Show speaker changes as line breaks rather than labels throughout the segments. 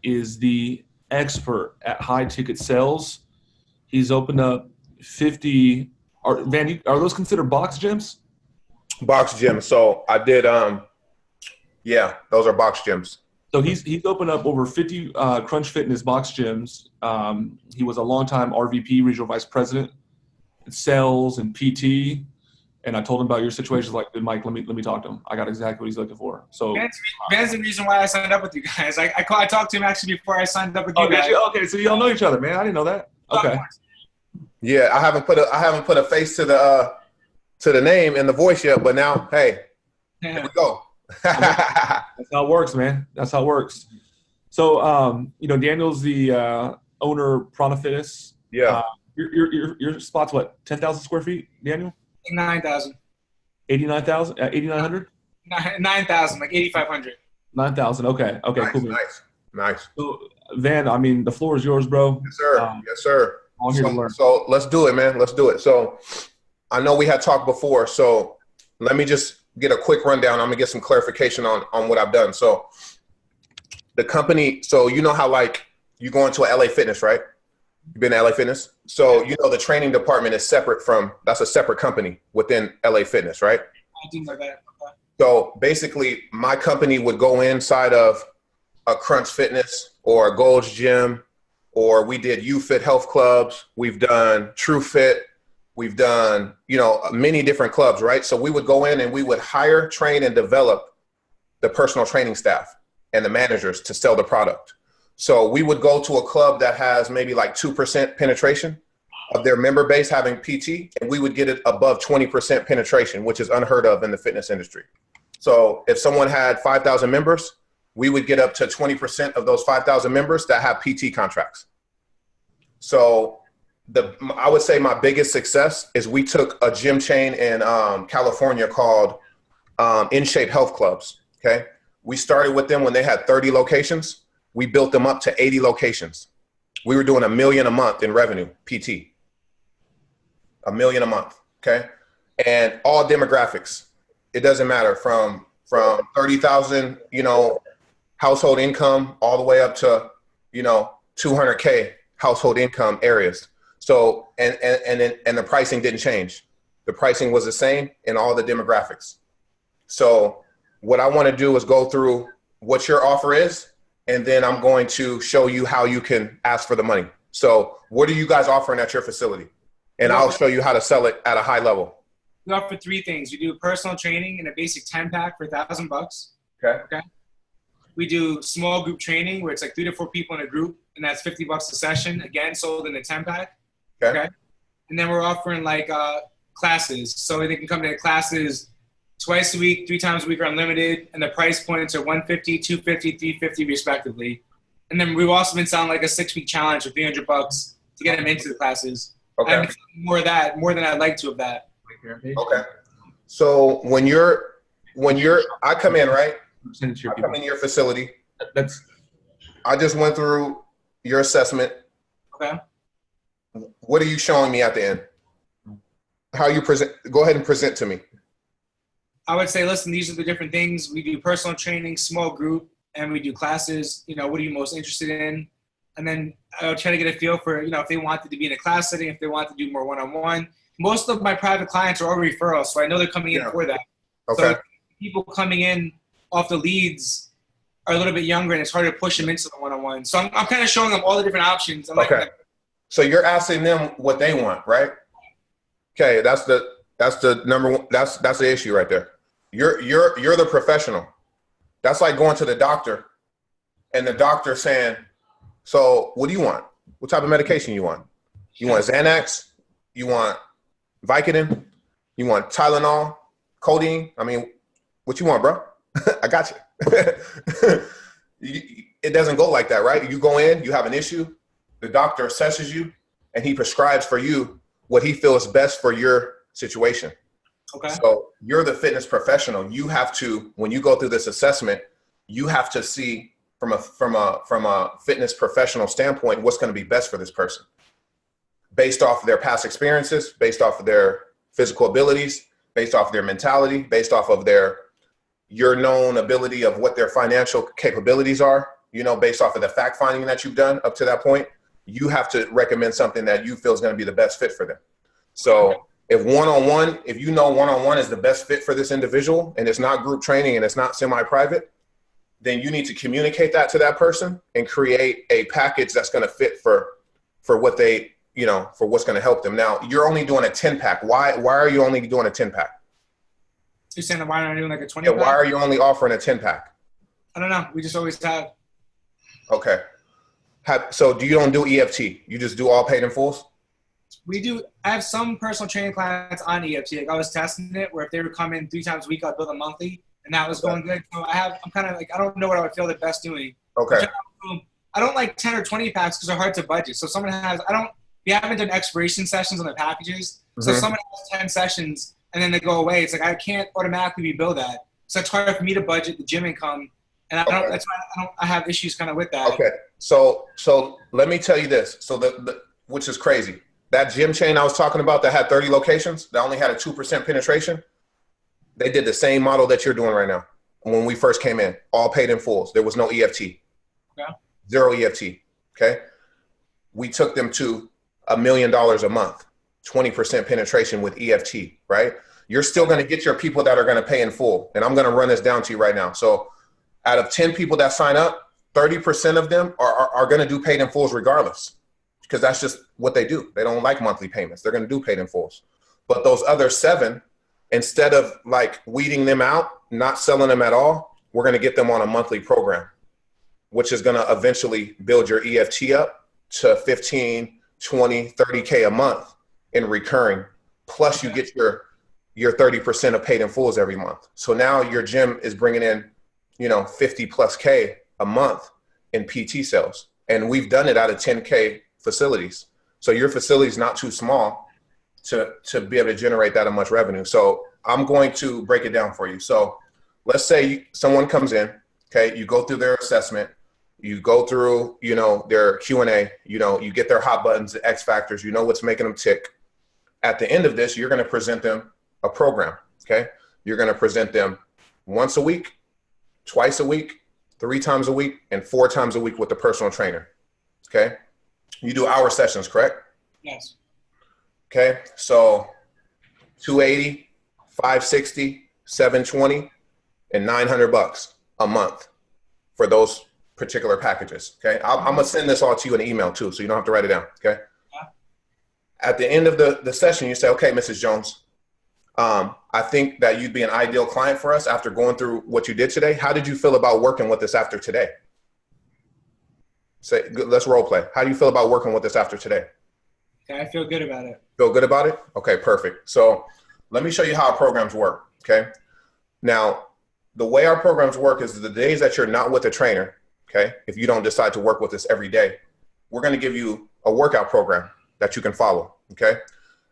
is the expert at high ticket sales. He's opened up 50. Are those considered box gyms?
Box gyms. So I did. Yeah, those are box gyms.
So he's opened up over 50 Crunch Fitness box gyms. He was a longtime RVP, regional vice president, in sales and PT. And I told him about your situation. Like, Mike, let me talk to him. I got exactly what he's looking for. So
Van's the reason why I signed up with you guys. I talked to him actually before I signed up with you guys.
Okay, so y'all know each other, man. I didn't know that. Okay.
Yeah, I haven't put a face to the name and the voice yet, but now, hey, here we go.
That's how it works, man. That's how it works. So, Daniel's the owner of Prana Fitness.
Yeah.
Your spot's what? 10,000 square feet, Daniel?
9,000.
89,000? 8,900?
9,000, like 8,500.
9,000. Okay.
Nice,
Cool.
Nice.
So, Van, I mean, the floor is yours, bro.
Yes, sir. Yes, sir.
I'm here to learn.
So let's do it, man. Let's do it. So I know we had talked before, so let me just get a quick rundown. I'm gonna get some clarification on what I've done. So the company, so you know how like you go into a LA Fitness, right? You've been to LA Fitness. So the training department is separate that's a separate company within LA Fitness, right?
I do know that. Okay.
So basically my company would go inside of a Crunch Fitness or a Gold's Gym, or we did UFit Health Clubs. We've done True Fit. We've done, many different clubs, right? So we would go in and we would hire, train, and develop the personal training staff and the managers to sell the product. So we would go to a club that has maybe like 2% penetration of their member base having PT, and we would get it above 20% penetration, which is unheard of in the fitness industry. So if someone had 5,000 members, we would get up to 20% of those 5,000 members that have PT contracts. So I would say my biggest success is we took a gym chain in California called In Shape Health Clubs. Okay. We started with them when they had 30 locations. We built them up to 80 locations. We were doing $1 million a month in revenue, PT. $1 million a month. Okay. And all demographics. It doesn't matter from 30,000, household income all the way up to, 200K household income areas. So, and the pricing didn't change. The pricing was the same in all the demographics. So what I want to do is go through what your offer is, and then I'm going to show you how you can ask for the money. So what are you guys offering at your facility? And I'll show you how to sell it at a high level.
We offer 3 things. We do personal training in a basic 10-pack for $1,000. Okay. We do small group training where it's like 3 to 4 people in a group, and that's $50 a session. Again, sold in a 10-pack. Okay. And then we're offering like classes. So they can come to classes twice a week, 3 times a week are unlimited. And the price points are $150, $250, $350 respectively. And then we've also been selling like a 6-week challenge for $300 to get them into the classes.
Okay.
I'm more of that, more than I'd like to of that.
Okay. So when I come in, right? I come in your facility. I just went through your assessment.
Okay.
What are you showing me at the end? How you present? Go ahead and present to me.
I would say, listen, these are the different things. We do personal training, small group, and we do classes. What are you most interested in? And then I'll try to get a feel for, if they wanted to be in a class setting, if they want to do more one-on-one. Most of my private clients are all referrals, so I know they're coming in for that.
Okay.
So people coming in off the leads are a little bit younger, and it's harder to push them into the one-on-one. So I'm kind of showing them all the different options.
Okay. So you're asking them what they want, right? Okay, that's the number one. That's the issue right there. You're the professional. That's like going to the doctor, and the doctor saying, "So what do you want? What type of medication you want? You want Xanax? You want Vicodin? You want Tylenol? Codeine? I mean, what you want, bro? I got you." It doesn't go like that, right? You go in, you have an issue, the doctor assesses you, and he prescribes for you what he feels best for your situation.
Okay.
So you're the fitness professional. You have to, when you go through this assessment, you have to see from a fitness professional standpoint what's going to be best for this person, based off of their past experiences, based off of their physical abilities, based off of their mentality, based off of your known ability of what their financial capabilities are, you know, based off of the fact finding that you've done up to that point, you have to recommend something that you feel is going to be the best fit for them. So if one-on-one, if you know one-on-one is the best fit for this individual and it's not group training and it's not semi-private, then you need to communicate that to that person and create a package that's going to fit for what they, you know, for what's going to help them. Now, you're only doing a 10-pack. Why are you only doing a 10-pack?
You're saying why aren't I doing like a 20-pack?
Yeah, why are you only offering a 10-pack?
I don't know. We just always have.
Okay. So you don't do EFT? You just do all paid in fulls?
We do. I have some personal training clients on EFT. Like I was testing it where if they would come in 3 times a week, I'd build a monthly, and that was going good. So I'm kind of like, I don't know what I would feel the best doing.
Okay.
I don't like 10 or 20 packs because they're hard to budget. So someone has, we haven't done expiration sessions on the packages. So someone has 10 sessions and then they go away. It's like, I can't automatically rebuild that. So it's hard for me to budget the gym income. And that's why I have issues kind of with that.
Okay. So let me tell you this. So which is crazy. That gym chain I was talking about that had 30 locations, that only had a 2% penetration. They did the same model that you're doing right now. When we first came in, all paid in fulls. There was no EFT.
Yeah.
0 EFT. Okay. We took them to $1 million a month, 20% penetration with EFT, right? You're still going to get your people that are going to pay in full. And I'm going to run this down to you right now. So out of 10 people that sign up, 30% of them are going to do paid in fulls regardless, because that's just what they do. They don't like monthly payments. They're going to do paid in fulls. But those other 7, instead of like weeding them out, not selling them at all, we're going to get them on a monthly program, which is going to eventually build your EFT up to 15, 20, 30K a month in recurring. Plus you get your 30% of paid in fulls every month. So now your gym is bringing in, 50 plus K a month in PT sales. And we've done it out of 10K facilities. So your facility is not too small to be able to generate that much revenue. So I'm going to break it down for you. So let's say someone comes in, okay, you go through their assessment, you go through, their Q&A, you get their hot buttons, the X factors, what's making them tick. At the end of this, you're going to present them a program, okay? You're going to present them once a week, twice a week, 3 times a week, and 4 times a week with the personal trainer, okay? You do hour sessions, correct?
Yes.
Okay, so $280, $560, $720, and $900 a month for those particular packages, okay? I'm going to send this all to you in an email too, so you don't have to write it down, okay? Yeah. At the end of the session, you say, okay, Mrs. Jones, I think that you'd be an ideal client for us after going through what you did today. How did you feel about working with us after today? Let's role play. How do you feel about working with us after today?
Okay, I feel good about it.
Feel good about it? Okay, perfect. So let me show you how our programs work, okay? Now, the way our programs work is the days that you're not with a trainer, okay, if you don't decide to work with us every day, we're going to give you a workout program that you can follow, okay?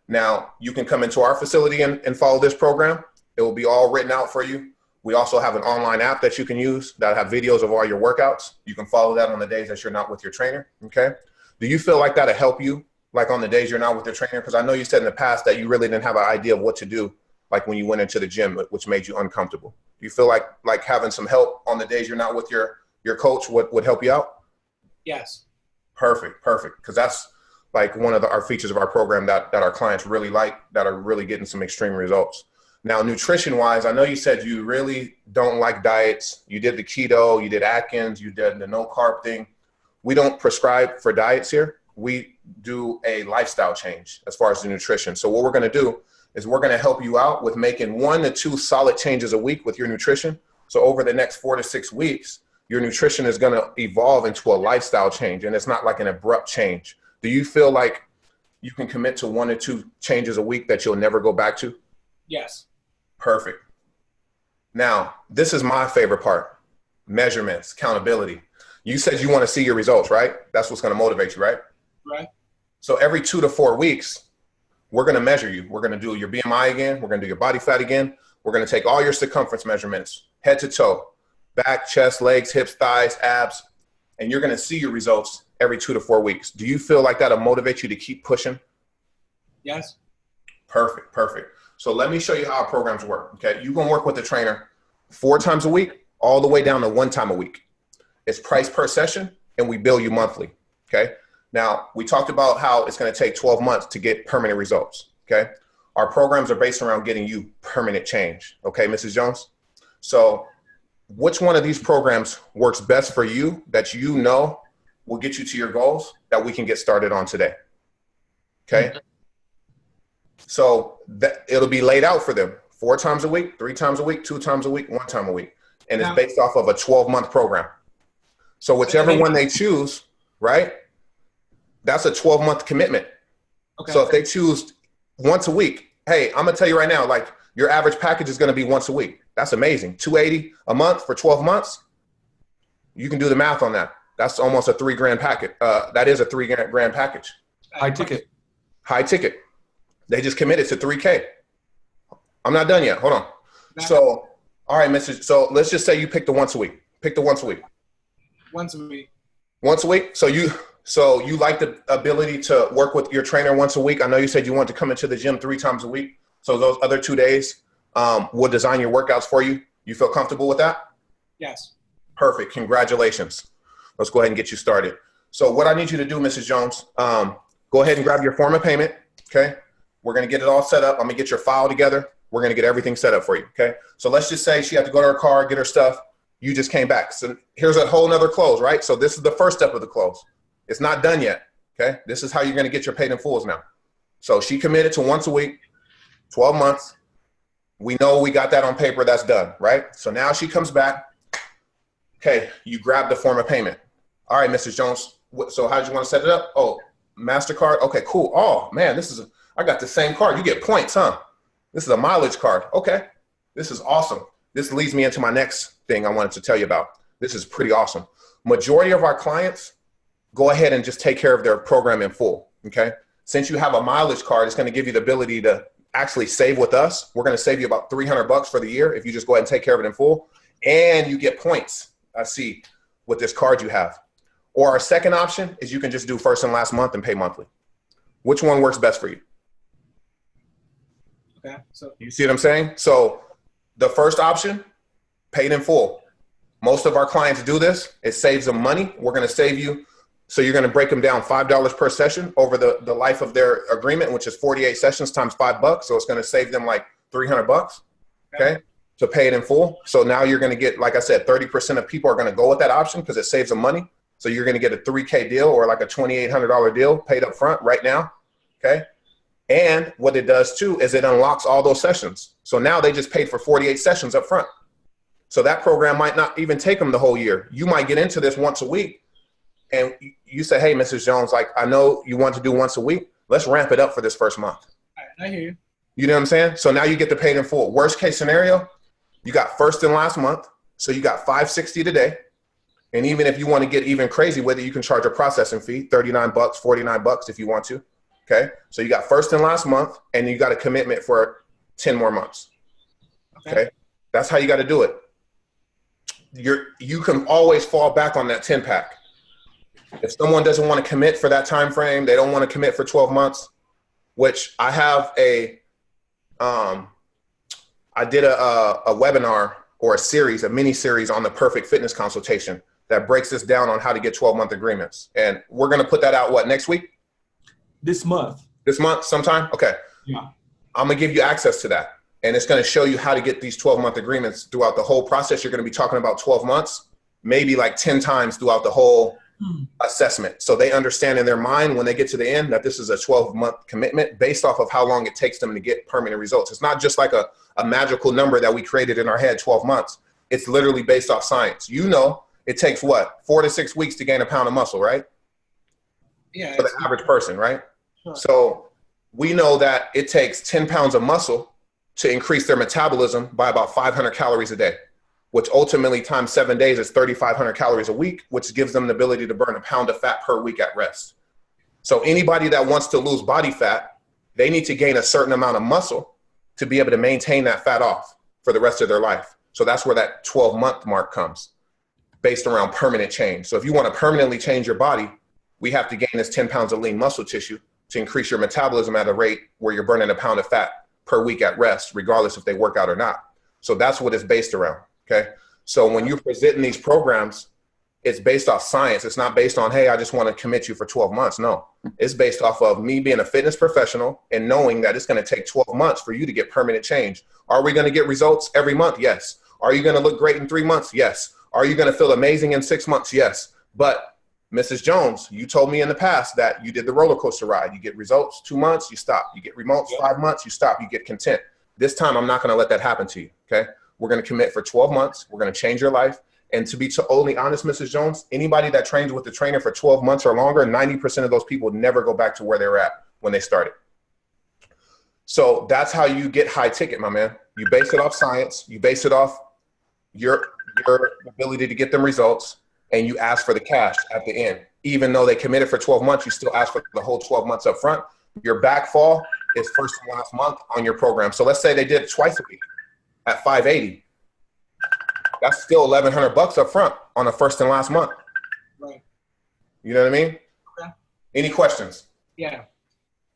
Now, you can come into our facility and follow this program. It will be all written out for you. We also have an online app that you can use that have videos of all your workouts. You can follow that on the days that you're not with your trainer, okay? Do you feel like that'll help you, like on the days you're not with your trainer? Because I know you said in the past that you really didn't have an idea of what to do, like when you went into the gym, which made you uncomfortable. Do you feel like having some help on the days you're not with your coach would help you out?
Yes.
Perfect. Because that's like one of our features of our program that our clients really like, that are really getting some extreme results. Now, nutrition-wise, I know you said you really don't like diets. You did the keto, you did Atkins, you did the no-carb thing. We don't prescribe for diets here. We do a lifestyle change as far as the nutrition. So what we're going to do is we're going to help you out with making 1 to 2 solid changes a week with your nutrition. So over the next 4 to 6 weeks, your nutrition is going to evolve into a lifestyle change, and it's not like an abrupt change. Do you feel like you can commit to 1 or 2 changes a week that you'll never go back to?
Yes.
Perfect. Now, this is my favorite part, measurements, accountability. You said you want to see your results, right? That's what's going to motivate you, right?
Right.
So every 2 to 4 weeks, we're going to measure you. We're going to do your BMI again. We're going to do your body fat again. We're going to take all your circumference measurements, head to toe, back, chest, legs, hips, thighs, abs, and you're going to see your results every 2 to 4 weeks. Do you feel like that'll motivate you to keep pushing?
Yes.
Perfect. So let me show you how our programs work, okay? You're going to work with the trainer 4 times a week, all the way down to 1 time a week. It's price per session, and we bill you monthly. Okay. Now, we talked about how it's going to take 12 months to get permanent results. Okay. Our programs are based around getting you permanent change. Okay, Mrs. Jones? So which one of these programs works best for you that you know will get you to your goals that we can get started on today? Okay. So that it'll be laid out for them 4 times a week, 3 times a week, 2 times a week, 1 time a week. And it's based off of a 12-month program. So whichever one they choose, right? That's a 12-month commitment. Okay. So if they choose once a week, hey, I'm gonna tell you right now, like your average package is gonna be once a week. That's amazing. $280 a month for 12 months. You can do the math on that. That's almost a $3,000 package. That is a $3,000 package.
High ticket.
High ticket. They just committed to $3K. I'm not done yet. Hold on. So, all right, Mrs. So let's just say you pick the once a week. Pick the once a week.
Once a week. Once
a week. So you like the ability to work with your trainer once a week. I know you said you want to come into the gym 3 times a week. So those other 2 days, we'll design your workouts for you. You feel comfortable with that?
Yes.
Perfect. Congratulations. Let's go ahead and get you started. So what I need you to do, Mrs. Jones, go ahead and grab your form of payment. Okay. We're going to get it all set up. I'm going to get your file together. We're going to get everything set up for you. Okay. So let's just say she had to go to her car, get her stuff. You just came back. So here's a whole nother close, right? So this is the first step of the close. It's not done yet. Okay. This is how you're going to get your paid in fulls now. So she committed to once a week, 12 months. We know we got that on paper. That's done, right? So now she comes back. Okay. You grab the form of payment. All right, Mrs. Jones. So how did you want to set it up? Oh, MasterCard. Okay, cool. Oh man, I got the same card. You get points, huh? This is a mileage card. Okay. This is awesome. This leads me into my next thing I wanted to tell you about. This is pretty awesome. Majority of our clients go ahead and just take care of their program in full. Okay. Since you have a mileage card, it's going to give you the ability to actually save with us. We're going to save you about $300 for the year if you just go ahead and take care of it in full, and you get points. I see with this card you have. Or our second option is you can just do first and last month and pay monthly. Which one works best for you?
Okay. So
you see what I'm saying? So the first option, paid in full. Most of our clients do this. It saves them money. We're going to save you. So you're going to break them down $5 per session over the life of their agreement, which is 48 sessions times $5. So it's going to save them like $300. Okay. To pay it in full. So now you're going to get, like I said, 30% of people are going to go with that option because it saves them money. So you're going to get a $3K deal or like a $2,800 deal paid up front right now. Okay. And what it does too is it unlocks all those sessions. So now they just paid for 48 sessions up front. So that program might not even take them the whole year. You might get into this once a week and you say, hey, Mrs. Jones, like, I know you want to do once a week. Let's ramp it up for this first month.
I hear you.
You know what I'm saying? So now you get the paid in full. Worst case scenario, you got first and last month. So you got $560 today. And even if you want to get even crazy with it, you can charge a processing fee, $39, $49 if you want to. Okay. So you got first and last month and you got a commitment for 10 more months. Okay. That's how you got to do it. You can always fall back on that 10 pack. If someone doesn't want to commit for that time frame, they don't want to commit for 12 months, which I have I did a webinar or a mini series on the perfect fitness consultation that breaks this down on how to get 12-month agreements. And we're going to put that out, next week?
This month.
This month sometime? Okay.
Yeah.
I'm going to give you access to that. And it's going to show you how to get these 12-month agreements throughout the whole process. You're going to be talking about 12 months, maybe like 10 times throughout the whole assessment. So they understand in their mind when they get to the end that this is a 12-month commitment based off of how long it takes them to get permanent results. It's not just like a magical number that we created in our head, 12 months. It's literally based off science. You know, it takes 4 to 6 weeks to gain a pound of muscle, right?
Yeah.
For the average person, right? Sure. So we know that it takes 10 pounds of muscle to increase their metabolism by about 500 calories a day, which ultimately times 7 days is 3,500 calories a week, which gives them the ability to burn a pound of fat per week at rest. So anybody that wants to lose body fat, they need to gain a certain amount of muscle to be able to maintain that fat off for the rest of their life. So that's where that 12-month mark comes, based around permanent change. So if you want to permanently change your body, we have to gain this 10 pounds of lean muscle tissue to increase your metabolism at a rate where you're burning a pound of fat per week at rest, regardless if they work out or not. So that's what it's based around. Okay. So when you're presenting these programs, it's based off science. It's not based on, hey, I just want to commit you for 12 months. No, it's based off of me being a fitness professional and knowing that it's going to take 12 months for you to get permanent change. Are we going to get results every month? Yes. Are you going to look great in 3 months? Yes. Are you going to feel amazing in 6 months? Yes. But Mrs. Jones, you told me in the past that you did the roller coaster ride. You get results 2 months, you stop. You get results 5 months, you stop. You get content. This time, I'm not going to let that happen to you. Okay. We're going to commit for 12 months. We're going to change your life. And to be totally honest, Mrs. Jones, anybody that trains with the trainer for 12 months or longer, 90% of those people never go back to where they were at when they started. So that's how you get high ticket, my man. You base it off science. You base it off your ability to get them results, and you ask for the cash at the end. Even though they committed for 12 months, you still ask for the whole 12 months up front. Your backfall is first and last month on your program. So let's say they did it twice a week at $580. That's still $1,100 up front on the first and last month.
Right.
You know what I mean?
Okay.
Any questions?
Yeah.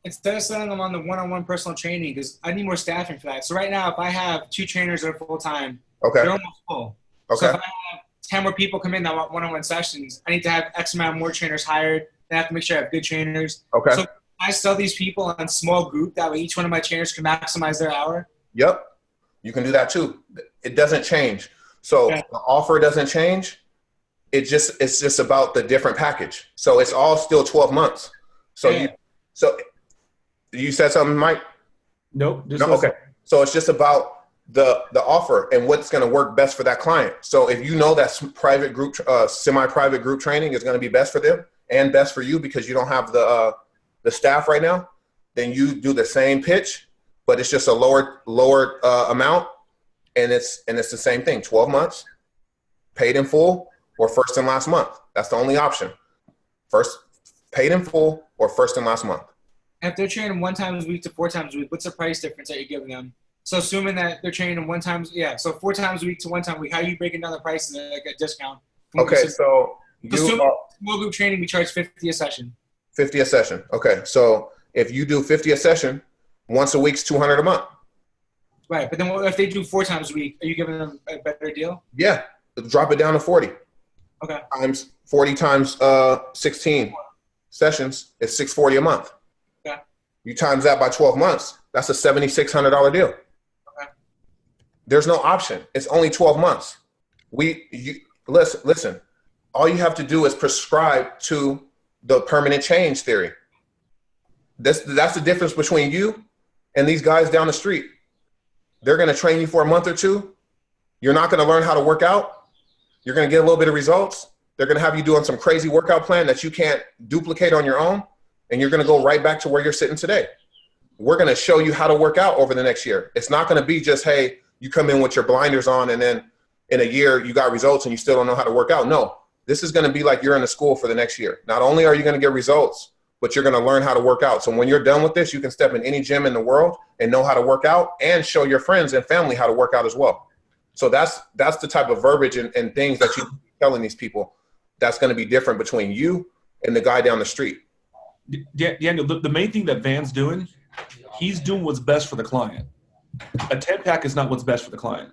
Instead of selling them on the one-on-one personal training, because I need more staffing for that. So right now, if I have 2 trainers that are full-time,
okay,
they're almost full.
Okay.
So if I have 10 more people come in that want one-on-one sessions, I need to have X amount more trainers hired. I have to make sure I have good trainers.
Okay.
So I sell these people on small group. That way each one of my trainers can maximize their hour.
Yep. You can do that too. It doesn't change. So the offer doesn't change. It's just about the different package. So it's all still 12 months. So you said something, Mike?
Nope.
No, okay. So it's just about the offer and what's going to work best for that client. So if you know that private group, semi-private group training is going to be best for them and best for you because you don't have the staff right now, then you do the same pitch, but it's just a lower amount. And it's the same thing, 12 months, paid in full, or first and last month. That's the only option. First, paid in full, or first and last month.
If they're training 1 time a week to 4 times a week, what's the price difference that you're giving them? So assuming that they're training 1 time, so 4 times a week to 1 time a week, how are you breaking down the prices at like a discount?
Okay, so
small group training, we charge $50 a session.
50 a session. Okay, so if you do 50 a session, once a week's $200 a month.
Right, but then if they do 4 times a week, are you giving them a better deal?
Yeah, drop it down to 40.
Okay.
40 times 16 sessions is $640 a month.
Okay. You
times that by 12 months, that's a $7,600 deal.
Okay.
There's no option. It's only 12 months. Listen. All you have to do is prescribe to the permanent change theory. That's the difference between you and these guys down the street. They're going to train you for a month or 2. You're not going to learn how to work out. You're going to get a little bit of results. They're going to have you doing some crazy workout plan that you can't duplicate on your own. And you're going to go right back to where you're sitting today. We're going to show you how to work out over the next year. It's not going to be just, hey, you come in with your blinders on and then in a year you got results and you still don't know how to work out. No, this is going to be like you're in the school for the next year. Not only are you going to get results, but you're going to learn how to work out. So when you're done with this, you can step in any gym in the world and know how to work out and show your friends and family how to work out as well. So that's the type of verbiage and things that you're telling these people that's going to be different between you and the guy down the street.
Daniel, the main thing that Van's doing, he's doing what's best for the client. A 10-pack is not what's best for the client.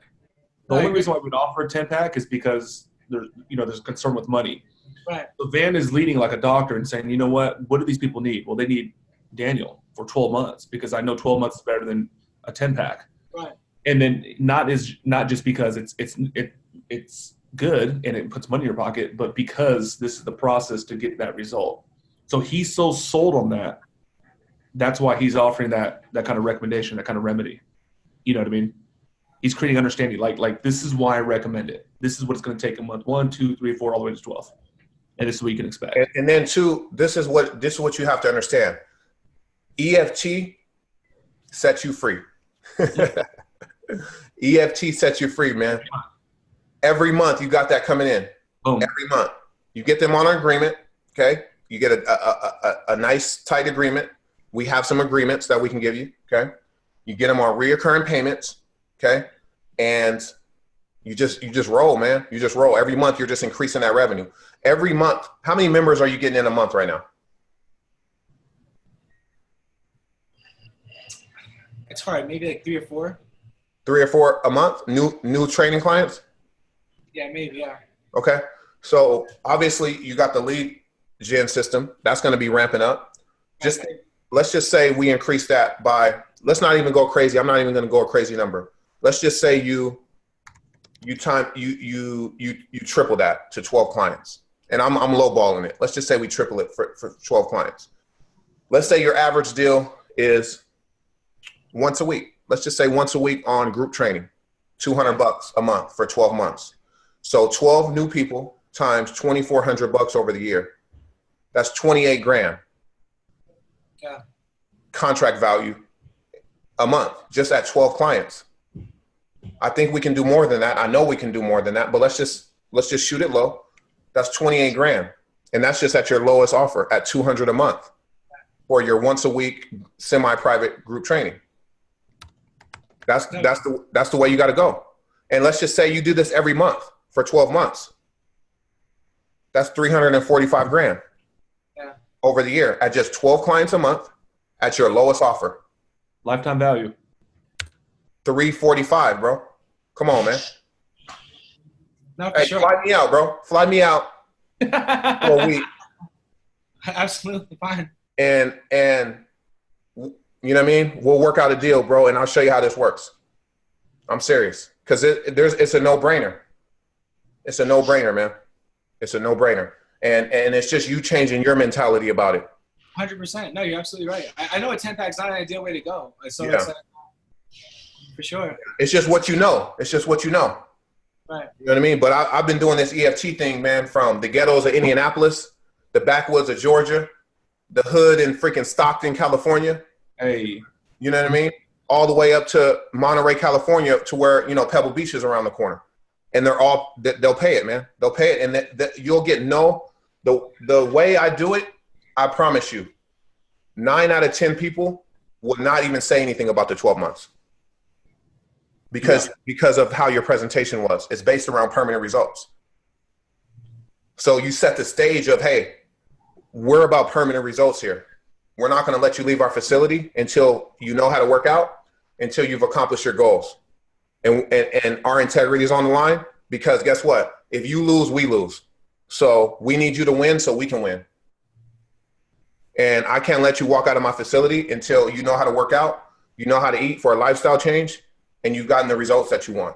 The only reason why we'd offer a 10-pack is because there's concern with money.
Right.
So Van is leading like a doctor and saying, you know what do these people need? Well, they need Daniel for 12 months because I know 12 months is better than a 10-pack.
Right.
And then not just because it's good and it puts money in your pocket, but because this is the process to get that result. So he's so sold on that. That's why he's offering that kind of recommendation, that kind of remedy. You know what I mean? He's creating understanding. Like this is why I recommend it. This is what it's going to take a month. 1, 2, 3, 4, all the way to 12. And this is what you can expect.
And then 2, this is what you have to understand. EFT sets you free. EFT sets you free, man. Every month you got that coming in.
Boom.
Every month. You get them on an agreement, okay? You get a nice, tight agreement. We have some agreements that we can give you, okay? You get them on reoccurring payments, okay? And you just roll, man. You just roll. Every month you're just increasing that revenue. Every month. How many members are you getting in a month right now?
It's hard. Maybe like 3 or 4.
3 or 4 a month? New training clients?
Yeah, maybe, yeah.
Okay. So obviously you got the lead gen system. That's going to be ramping up. Let's just say we increase that by, let's not even go crazy. I'm not even going to go a crazy number. Let's just say you triple that to 12 clients. And I'm lowballing it. Let's just say we triple it for 12 clients. Let's say your average deal is once a week. Let's just say once a week on group training, $200 a month for 12 months. So 12 new people times $2,400 over the year. That's 28 grand.
Yeah.
Contract value a month, just at 12 clients. I think we can do more than that. I know we can do more than that, but let's just shoot it low. That's 28 grand. And that's just at your lowest offer at $200 a month for your once a week semi-private group training. That's the way you got to go. And let's just say you do this every month for 12 months. That's 345 grand over the year at just 12 clients a month at your lowest offer.
Lifetime value.
345, bro. Come on, man.
No, for sure.
Fly me out, bro. Fly me out for a week.
Absolutely fine.
And you know what I mean? We'll work out a deal, bro, and I'll show you how this works. I'm serious. Because it's a no-brainer. It's a no-brainer, man. It's a no-brainer. And it's just you changing your mentality about it.
100%. No, you're absolutely right. I know a 10-pack's not an ideal way to go. So it's for sure.
It's just what you know. It's just what you know.
Right.
You know what I mean? But I've been doing this EFT thing, man, from the ghettos of Indianapolis, the backwoods of Georgia, the hood in freaking Stockton, California.
Hey.
You know what I mean? All the way up to Monterey, California, to where, Pebble Beach is around the corner. And they'll pay it, man. They'll pay it. And you'll get the way I do it, I promise you, 9 out of 10 people will not even say anything about the 12 months. Because of how your presentation was. It's based around permanent results. So you set the stage of, hey, we're about permanent results here. We're not going to let you leave our facility until you know how to work out, until you've accomplished your goals. And our integrity is on the line, because guess what? If you lose, we lose. So we need you to win so we can win. And I can't let you walk out of my facility until you know how to work out, you know how to eat for a lifestyle change, and you've gotten the results that you want.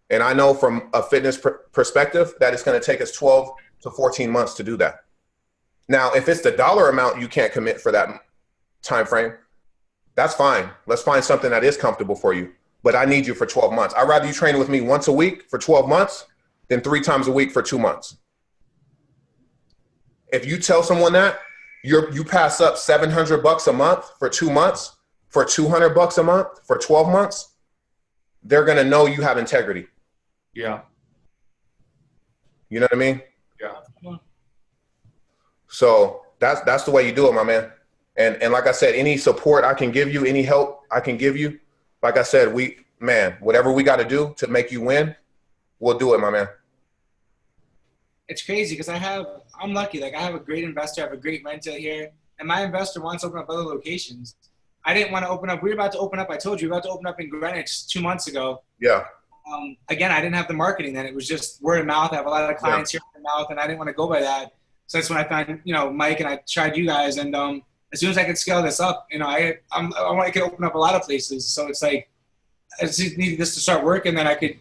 And I know from a fitness perspective that it's going to take us 12 to 14 months to do that. Now, if it's the dollar amount you can't commit for that time frame, that's fine. Let's find something that is comfortable for you. But I need you for 12 months. I'd rather you train with me once a week for 12 months than 3 times a week for 2 months. If you tell someone that, you pass up $700 a month for 2 months, for $200 a month for 12 months, they're going to know you have integrity.
Yeah.
You know what I mean?
Yeah.
So that's the way you do it, my man. And like I said, any support I can give you, any help I can give you, like I said, whatever we got to do to make you win, we'll do it, my man.
It's crazy because I'm lucky. Like, I have a great investor. I have a great mentor here. And my investor wants to open up other locations. I didn't want to open up. We were about to open up. I told you, we were about to open up in Greenwich 2 months ago.
Yeah.
Again, I didn't have the marketing then. It was just word of mouth. I have a lot of clients here word of mouth, and I didn't want to go by that. So that's when I found, Mike, and I tried you guys. And as soon as I could scale this up, I want to open up a lot of places. So it's like, I just needed this to start working, then I could,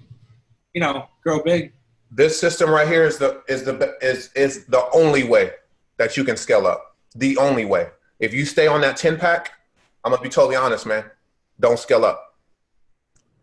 grow big.
This system right here is the only way that you can scale up. The only way. If you stay on that 10-pack, I'm gonna be totally honest, man. Don't scale up.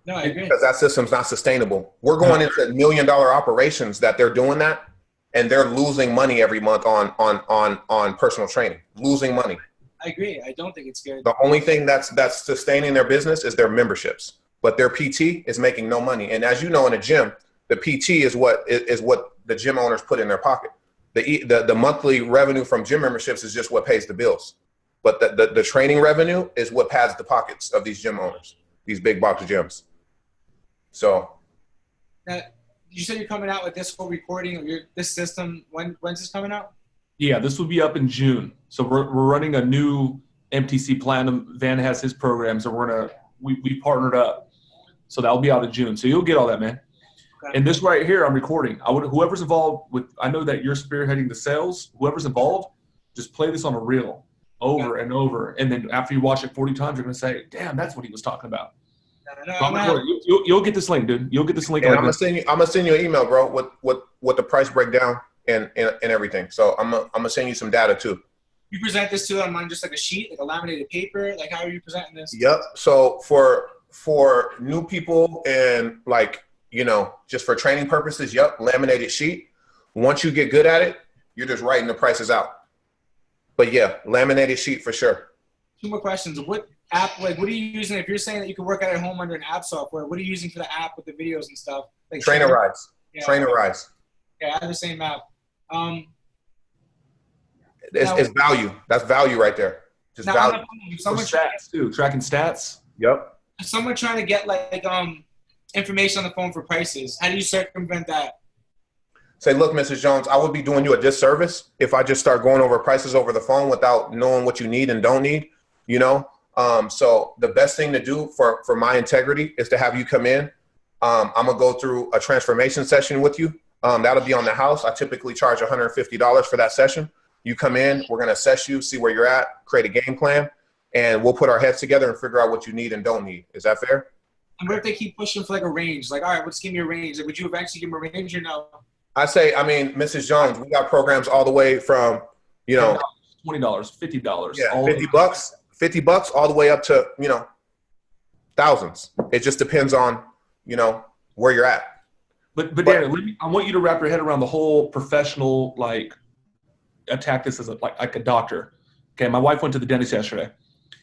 No, I agree.
Because that system's not sustainable. We're going into $1 million operations that they're doing that, and they're losing money every month on personal training. Losing money.
I agree. I don't think it's good.
The only thing that's sustaining their business is their memberships, but their PT is making no money. And as you know, in a gym, the PT is what the gym owners put in their pocket. The monthly revenue from gym memberships is just what pays the bills. But the training revenue is what pads the pockets of these gym owners, these big box gyms. So.
Now, you said you're coming out with this whole recording of this system. When's this coming out?
Yeah, this will be up in June. So we're running a new MTC Platinum. Van has his program, so we partnered up. So that'll be out in June. So you'll get all that, man. And this right here, I'm recording. Whoever's involved with, I know that you're spearheading the sales. Whoever's involved, just play this on a reel over and over. And then after you watch it 40 times, you're going to say, damn, that's what he was talking about. You'll get this link, dude. You'll get this link.
And I'm gonna send you an email, bro, with the price breakdown and everything. So I'm gonna send you some data too.
You present this to them on just like a sheet, like a laminated paper. Like, how are you presenting this?
Yep. So for new people and like, you know, just for training purposes, yep, laminated sheet. Once you get good at it, you're just writing the prices out. But yeah, laminated sheet for sure.
2 more questions. What app, like, what are you using? If you're saying that you can work out at home under an app software, what are you using for the app with the videos and stuff? Like
Trainerize.
Yeah.
Trainerize.
Yeah, I have the same app.
It's value. That's value right there. Just value.
Stats too. Tracking stats.
Yep.
Someone trying to get like information on the phone for prices. How do you circumvent that?
Say, look, Mrs. Jones, I would be doing you a disservice if I just start going over prices over the phone without knowing what you need and don't need, you know? So the best thing to do for my integrity is to have you come in. I'm going to go through a transformation session with you. That'll be on the house. I typically charge $150 for that session. You come in, we're going to assess you, see where you're at, create a game plan, and we'll put our heads together and figure out what you need and don't need. Is that fair?
And what if they keep pushing for like a range? Like, all right, let's give me a range. Like, would you eventually give them a range or no?
I say, I mean, Mrs. Jones, we got programs all the way from, you know,
$20, $50.
Yeah, $50 all the way up to, you know, thousands. It just depends on, you know, where you're at.
But Darren, I want you to wrap your head around the whole professional, like, attack this as like a doctor. Okay, my wife went to the dentist yesterday.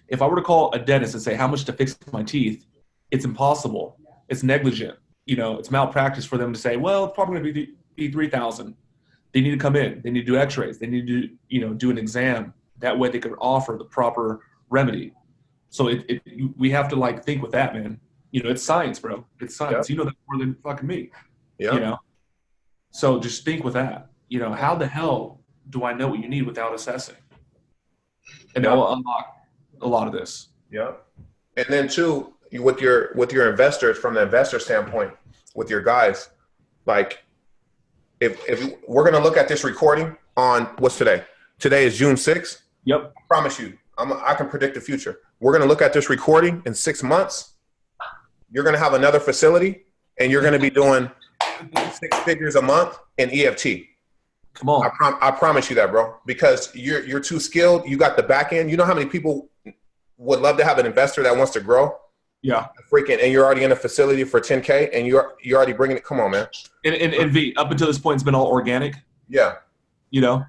If I were to call a dentist and say how much to fix my teeth, it's impossible. It's negligent. You know, it's malpractice for them to say, well, it's probably going to be $3,000. They need to come in. They need to do X-rays. They need to, you know, do an exam. That way they can offer the proper remedy. So we have to like think with that, man. You know, it's science, bro. It's science. Yeah. You know that more than fucking me. Yeah. You know, so just think with that. You know, how the hell do I know what you need without assessing? And that will unlock a lot of this.
Yeah. And then too, with your investors, from the investor standpoint, with your guys, like if we're going to look at this recording on what's today? Today is June 6th.
Yep.
I promise you, I can predict the future. We're going to look at this recording in 6 months. You're going to have another facility and you're going to be doing 6 figures a month in EFT.
Come on.
I promise you that, bro, because you're too skilled. You got the back end. You know how many people would love to have an investor that wants to grow?
Yeah.
And you're already in a facility for 10K and you're already bringing it. Come on, man.
And V, up until this point, it's been all organic.
Yeah.
You know?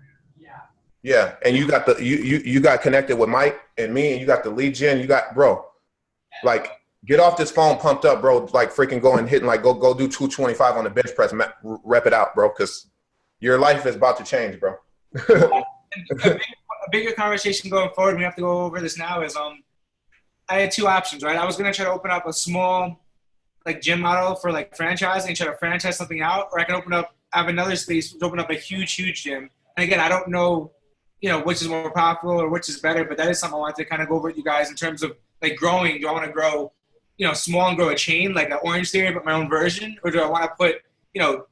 Yeah. And you got you got connected with Mike and me, and you got the lead gen. You got, bro, like, get off this phone pumped up, bro. Like, freaking go and hit and like go do 225 on the bench press, rep it out, bro. Cause your life is about to change, bro.
a bigger conversation going forward, we have to go over this now, is I had 2 options, right? I was going to try to open up a small like gym model for like franchising and try to franchise something out, or I can have another space to open up a huge gym. And again, I don't know, you know, which is more profitable or which is better, but that is something I wanted to kind of go over with you guys in terms of like growing. Do I want to grow, you know, small and grow a chain like an Orange Theory, but my own version? Or do I want to put, you know,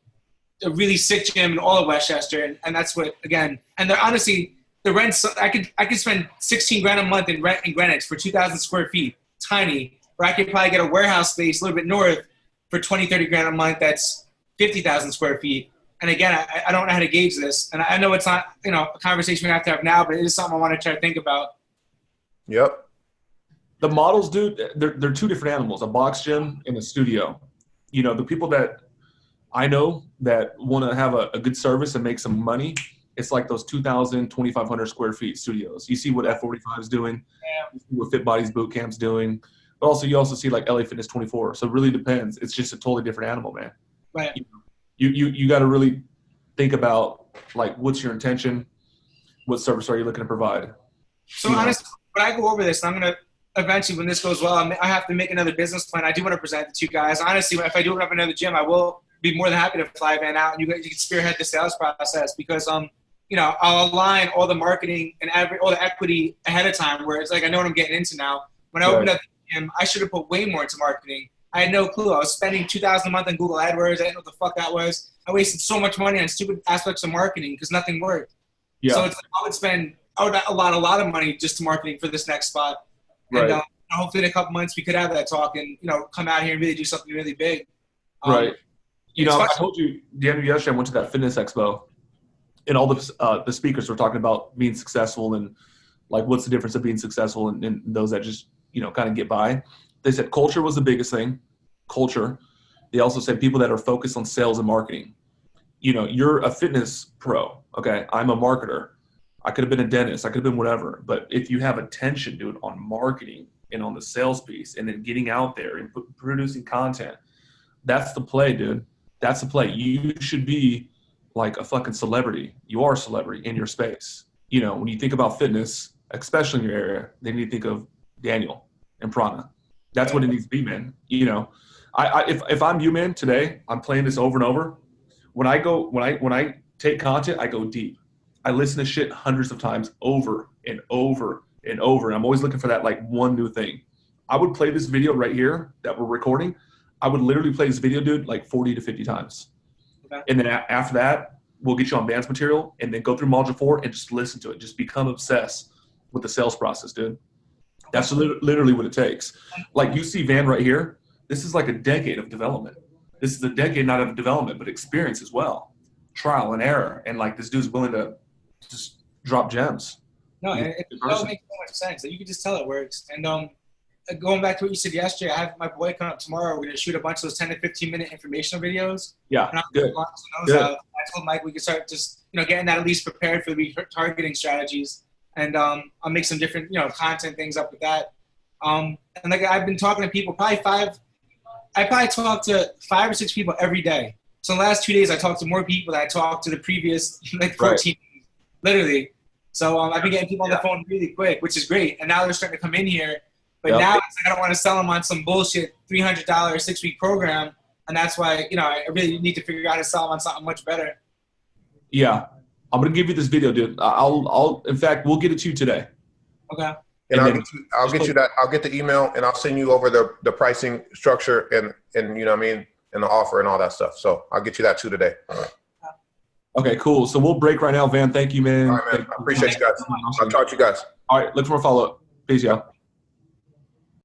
a really sick gym in all of Westchester? And that's what, again, and they're honestly, the rents, I could spend $16,000 a month in rent in Greenwich for 2,000 square feet, tiny, or I could probably get a warehouse space a little bit north for 20, 30 grand a month. That's 50,000 square feet. And again, I don't know how to gauge this. And I know it's not, you know, a conversation we have to have now, but it is something I want to try to think about.
Yep.
The models, dude, they're 2 different animals, a box gym and a studio. You know, the people that I know that want to have a good service and make some money, it's like those 2,000, 2,500 square feet studios. You see what F45 is doing, you see what Fit Bodies Boot Camp's doing, but also you also see like LA Fitness 24. So it really depends. It's just a totally different animal, man.
Right.
You got to really think about like what's your intention, what service are you looking to provide.
So honestly, when I go over this, I'm gonna eventually, when this goes well, I have to make another business plan. I do want to present it to you guys. Honestly, if I do open up another gym, I will be more than happy to fly Van out and you can spearhead the sales process, because you know, I'll align all the marketing and all the equity ahead of time, where it's like I know what I'm getting into now. When I opened up the gym, I should have put way more into marketing. I had no clue. I was spending $2,000 a month on Google AdWords. I didn't know what the fuck that was. I wasted so much money on stupid aspects of marketing because nothing worked.
Yeah.
So it's like I would spend a lot of money just to marketing for this next spot.
Right.
And hopefully in a couple months we could have that talk and, come out here and really do something really big.
Right. I told you the end of yesterday I went to that fitness expo, and all the speakers were talking about being successful and like what's the difference of being successful and those that just kind of get by. They said culture was the biggest thing. Culture. They also said people that are focused on sales and marketing. You're a fitness pro. Okay, I'm a marketer. I could have been a dentist. I could have been whatever. But if you have attention, dude, on marketing and on the sales piece, and then getting out there and producing content, that's the play, dude. That's the play. You should be like a fucking celebrity. You are a celebrity in your space. When you think about fitness, especially in your area, then you think of Daniel and Prana. That's what it needs to be, man. If I'm you, man, today, I'm playing this over and over. When I take content, I go deep. I listen to shit hundreds of times over and over and over. And I'm always looking for that like one new thing. I would play this video right here that we're recording. I would literally play this video, dude, like 40 to 50 times. Okay. And then after that, we'll get you on Van's material and then go through module 4 and just listen to it. Just become obsessed with the sales process, dude. That's literally what it takes. Like you see Van right here. This is like a decade of development. This is a decade not of development, but experience as well. Trial and error. And like this dude's willing to just drop gems.
No, it all makes so much sense. You can just tell it works. And going back to what you said yesterday, I have my boy come up tomorrow. We're going to shoot a bunch of those 10 to 15 minute informational videos.
Yeah,
and
good.
I told Mike we could start just, getting that at least prepared for the retargeting strategies. And I'll make some different, content things up with that. And like I've been talking to people, I probably talk to 5 or 6 people every day. So in the last 2 days, I talked to more people than I talked to the previous 14, literally. So I've been getting people on the phone really quick, which is great. And now they're starting to come in here. But now it's like I don't want to sell them on some bullshit $300 6-week program. And that's why, I really need to figure out how to sell them on something much better.
Yeah. I'm going to give you this video, dude. In fact, we'll get it to you today.
Okay.
And I'll get you that. I'll get the email and I'll send you over the pricing structure and and the offer and all that stuff. So I'll get you that too today.
Okay, cool. So we'll break right now, Van. Thank you, man.
All right, man. I appreciate you guys. I'll talk to you guys.
All right. Look for a follow-up. Peace, y'all.